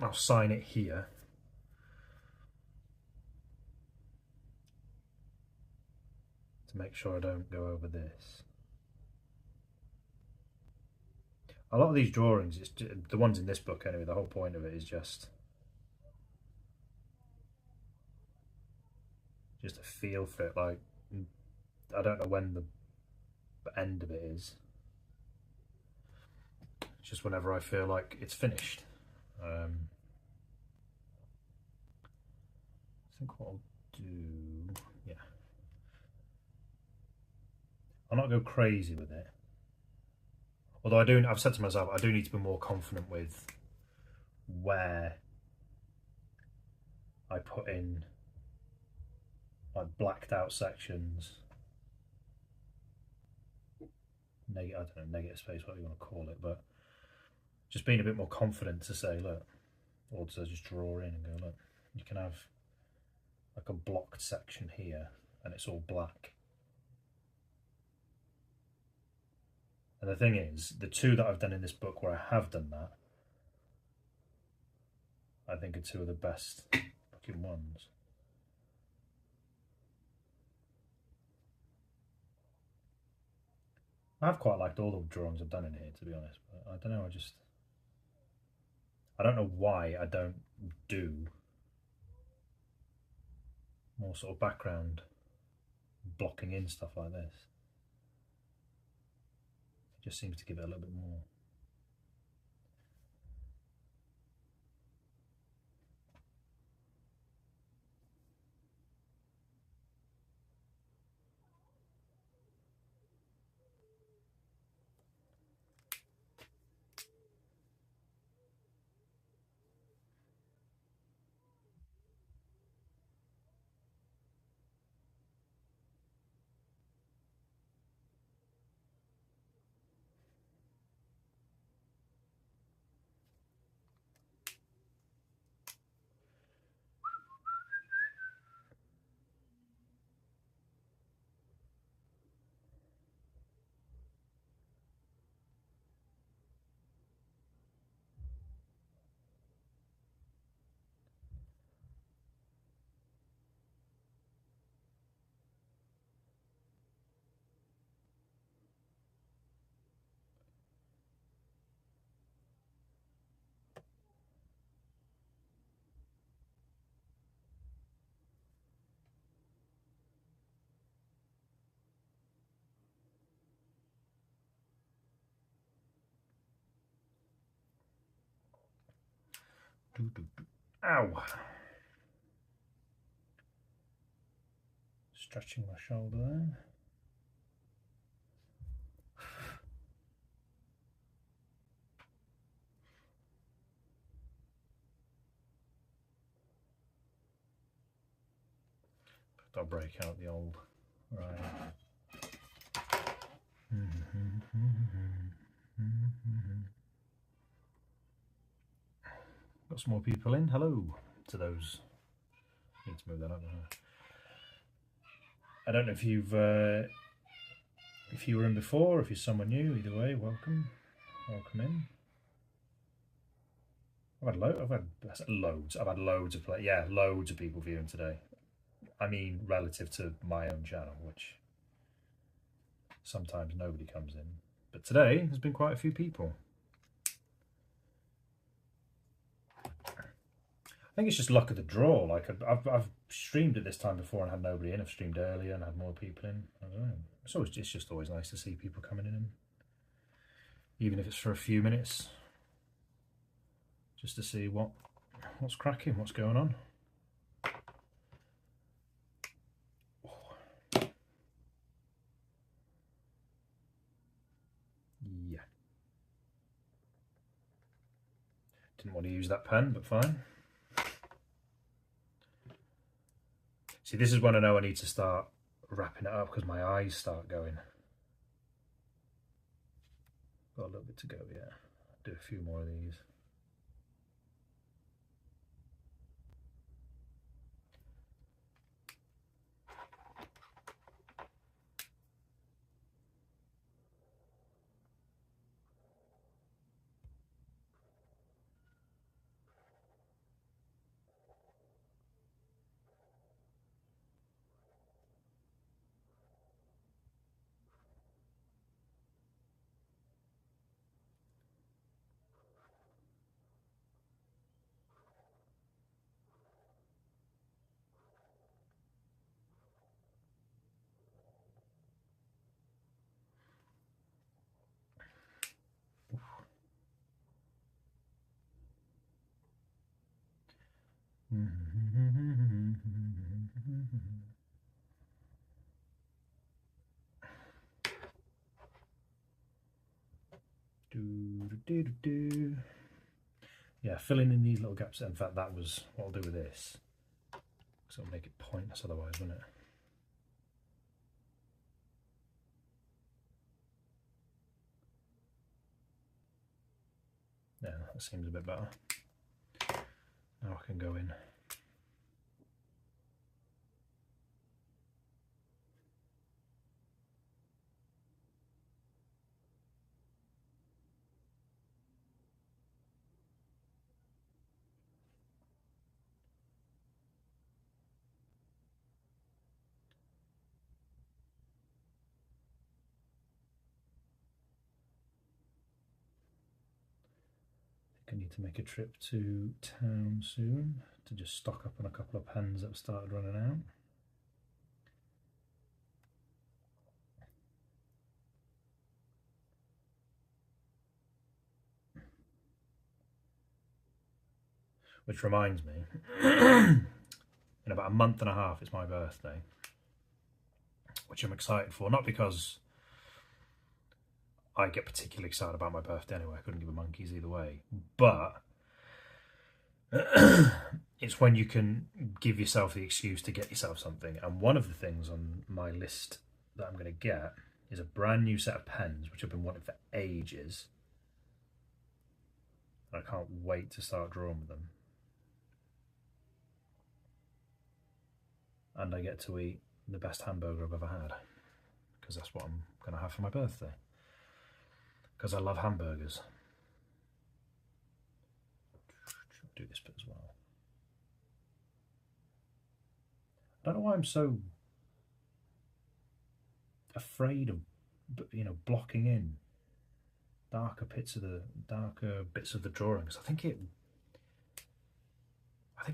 I'll sign it here. To make sure I don't go over this. A lot of these drawings, it's just, the ones in this book anyway, the whole point of it is just a feel for it. Like, I don't know when the end of it is. It's just whenever I feel like it's finished. I think what I'll do, yeah, I'll not go crazy with it. Although I've said to myself, I do need to be more confident with where I put in like blacked out sections. I don't know, negative space, whatever you want to call it, but just being a bit more confident to say, look, or to just draw in and go, look, you can have like a blocked section here and it's all black. And the thing is, the two that I've done in this book where I have done that, I think are two of the best looking ones. I've quite liked all the drawings I've done in here, to be honest, but I don't know, I don't know why I don't do more sort of background blocking in stuff like this. It just seems to give it a little bit more. Ow! Stretching my shoulder there. I'll break out the old, right. Got some more people in. Hello to those. Need to move that up. I don't know if you've if you were in before, or if you're someone new. Either way, welcome in. I've had loads of loads of people viewing today. I mean, relative to my own channel, which sometimes nobody comes in, but today there's been quite a few people. I think it's just luck of the draw. Like I've streamed at this time before and had nobody in. I've streamed earlier and had more people in. I don't know. It's just always nice to see people coming in, even if it's for a few minutes, just to see what's cracking, what's going on. Yeah. Didn't want to use that pen, but fine. See, this is when I know I need to start wrapping it up because my eyes start going. Got a little bit to go, yeah. Do a few more of these. Yeah, filling in these little gaps. In fact, that was what I'll do with this. So it'll make it pointless otherwise, won't it? That seems a bit better. Now I can go in. I need to make a trip to town soon to just stock up on a couple of pens that have started running out. Which reminds me, in about a month and a half it's my birthday, which I'm excited for, not because I get particularly excited about my birthday anyway, I couldn't give a monkeys either way, but it's when you can give yourself the excuse to get yourself something. And one of the things on my list that I'm going to get is a brand new set of pens, which I've been wanting for ages. I can't wait to start drawing with them. And I get to eat the best hamburger I've ever had, because that's what I'm going to have for my birthday. Because I love hamburgers. I'll do this bit as well. I don't know why I'm so afraid of, blocking in darker bits of the drawings. I think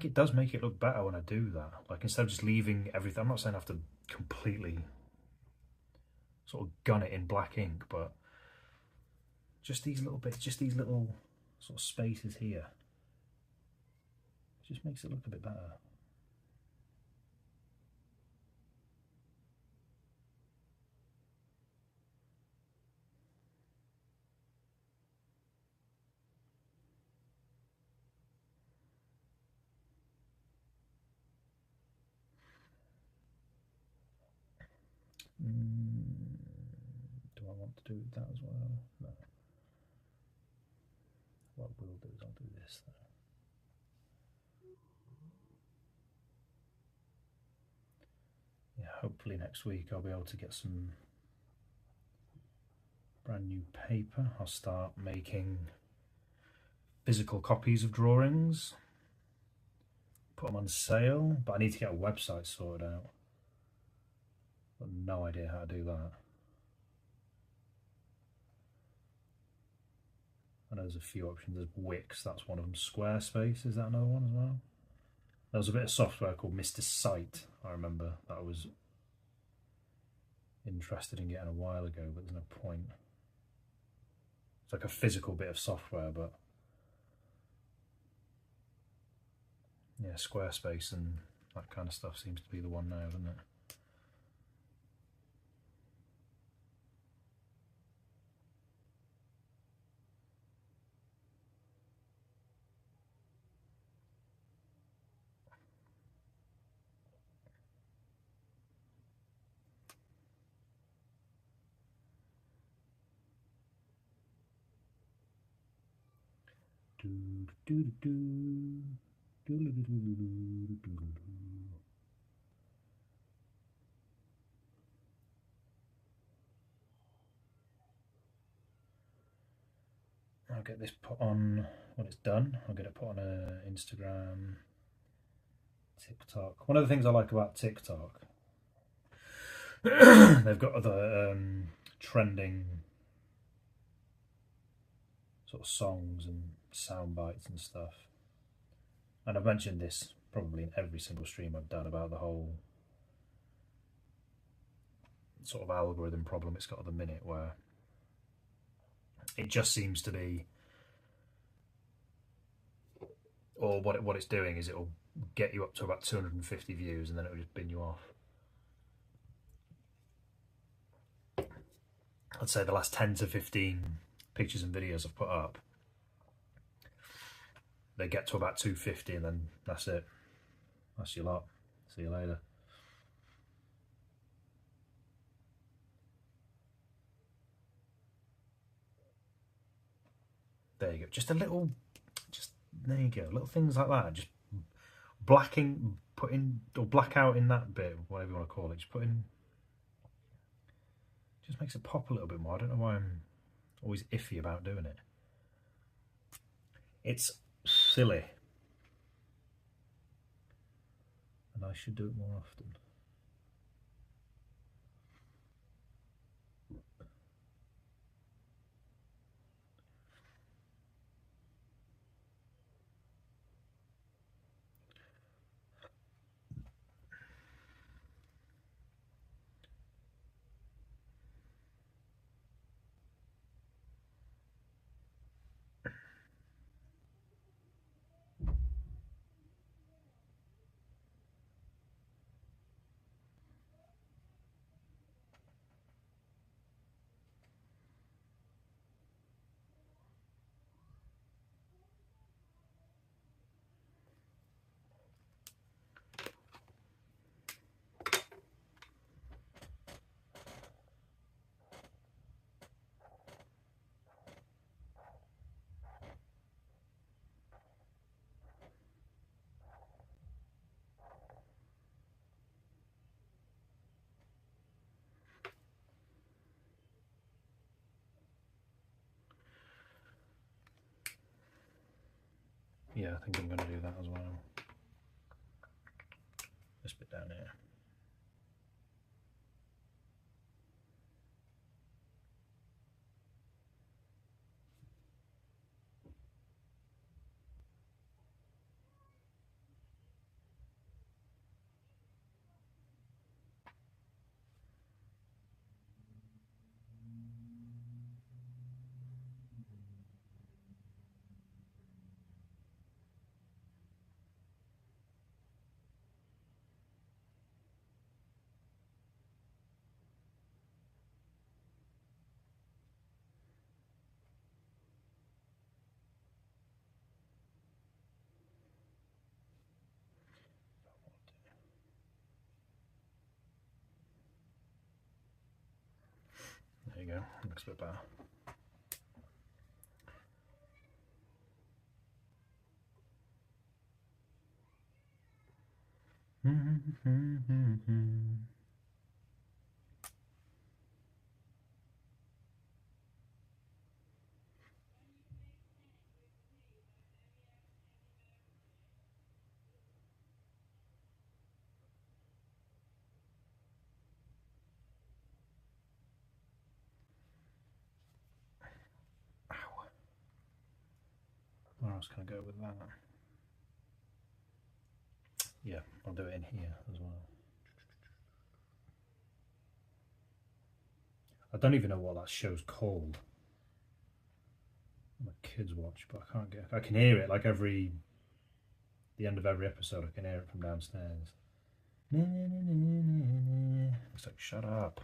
it does make it look better when I do that. Like, instead of just leaving everything, I'm not saying I have to completely sort of gun it in black ink, but just these little bits, just these little sort of spaces here, it just makes it look a bit better. Do I want to do that as well? No. What we'll do is I'll do this though. Yeah, hopefully next week I'll be able to get some brand new paper. I'll start making physical copies of drawings, put them on sale, but I need to get a website sorted out. I've got no idea how to do that. I know there's a few options. There's Wix, that's one of them. Squarespace, is that another one as well? There was a bit of software called Mr. Site, I remember, that I was interested in getting a while ago, but there's no point. It's like a physical bit of software, but yeah, Squarespace and that kind of stuff seems to be the one now, doesn't it? I'll get this put on when it's done. I'll get it put on Instagram, TikTok. One of the things I like about TikTok, they've got other trending sort of songs and sound bites and stuff. And I've mentioned this probably in every single stream I've done about the whole sort of algorithm problem it's got at the minute, where it just seems to be, or what it's doing is it'll get you up to about 250 views and then it'll just bin you off. I'd say the last 10 to 15 pictures and videos I've put up, they get to about 250 and then that's it. That's your lot. See you later. There you go. Just a little there you go, little things like that. Just blacking, putting, or black out in that bit, whatever you want to call it. Just makes it pop a little bit more. I don't know why I'm always iffy about doing it. It's silly. And I should do it more often. Yeah, I think I'm going to do that as well. This bit down here. There you go, looks a bit better. Where else can I go with that? Yeah, I'll do it in here as well. I don't even know what that show's called. My kids watch, but I can't get. I can hear it like the end of every episode. I can hear it from downstairs. It's like, shut up.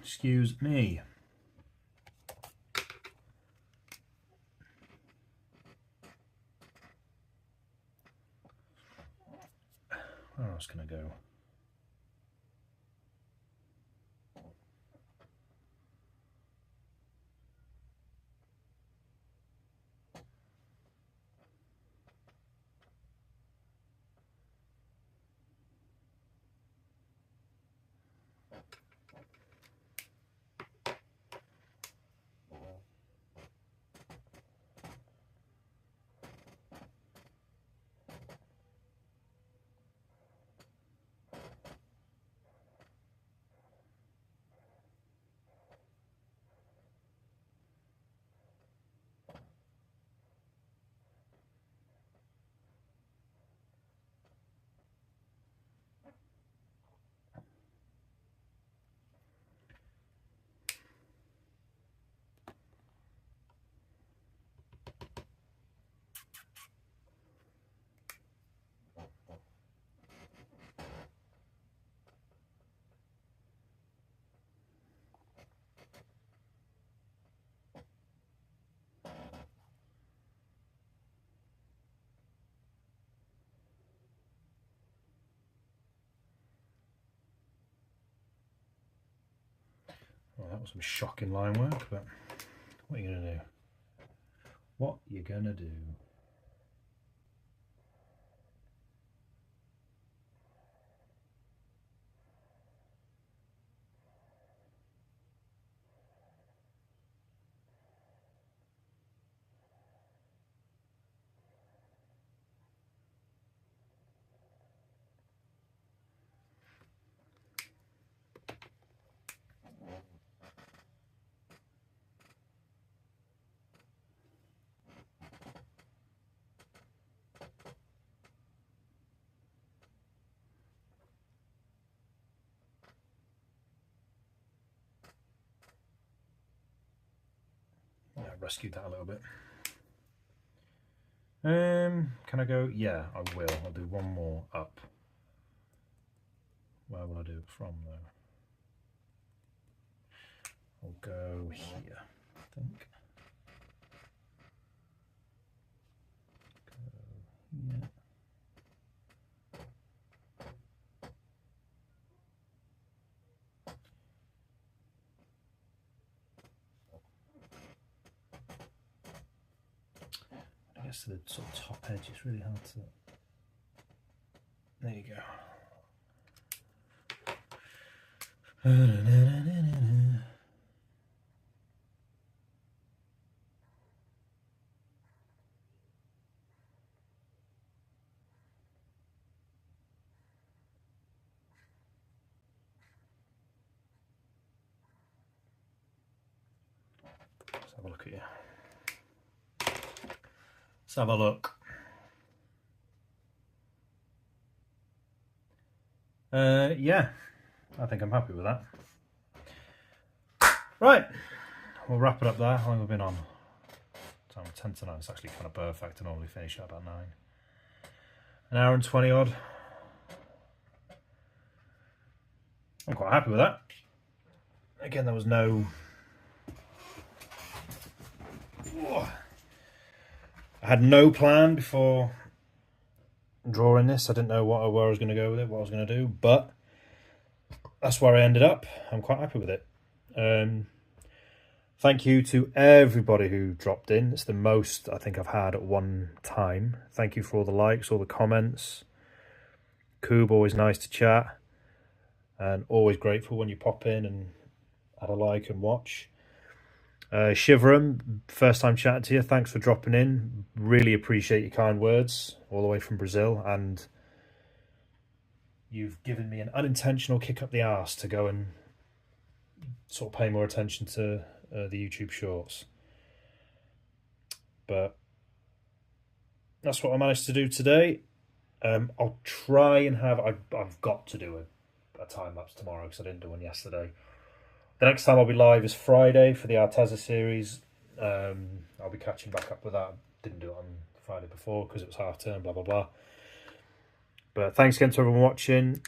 Excuse me. Where else can I go? Well, that was some shocking line work, but what are you going to do? What you going to do? Yeah, I rescued that a little bit. Can I go? Yeah, I will. I'll do one more up. Where will I do it from though? I'll go here, I think. Go here. I guess to the sort of top edge, it's really hard to. There you go. Let's have a look at you. Let's have a look. Yeah, I think I'm happy with that. Right, we'll wrap it up there. How long have we been on? Time 10 to 9. It's actually kind of perfect. I normally finish at about 9. An hour and 20 odd. I'm quite happy with that. Again, there was no. I had no plan before drawing this. I didn't know where I was going to go with it, what I was going to do, but that's where I ended up. I'm quite happy with it. Thank you to everybody who dropped in. It's the most I think I've had at one time. Thank you for all the likes, all the comments. Coob, always nice to chat, and always grateful when you pop in and add a like and watch. Shiverum, first time chatting to you. Thanks for dropping in. Really appreciate your kind words all the way from Brazil, and you've given me an unintentional kick up the arse to go and sort of pay more attention to the YouTube shorts. But that's what I managed to do today. I'll try and have. I've got to do a time lapse tomorrow because I didn't do one yesterday. The next time I'll be live is Friday for the Arteza series. I'll be catching back up with that. Didn't do it on Friday before because it was half term, blah, blah, blah. But thanks again to everyone watching.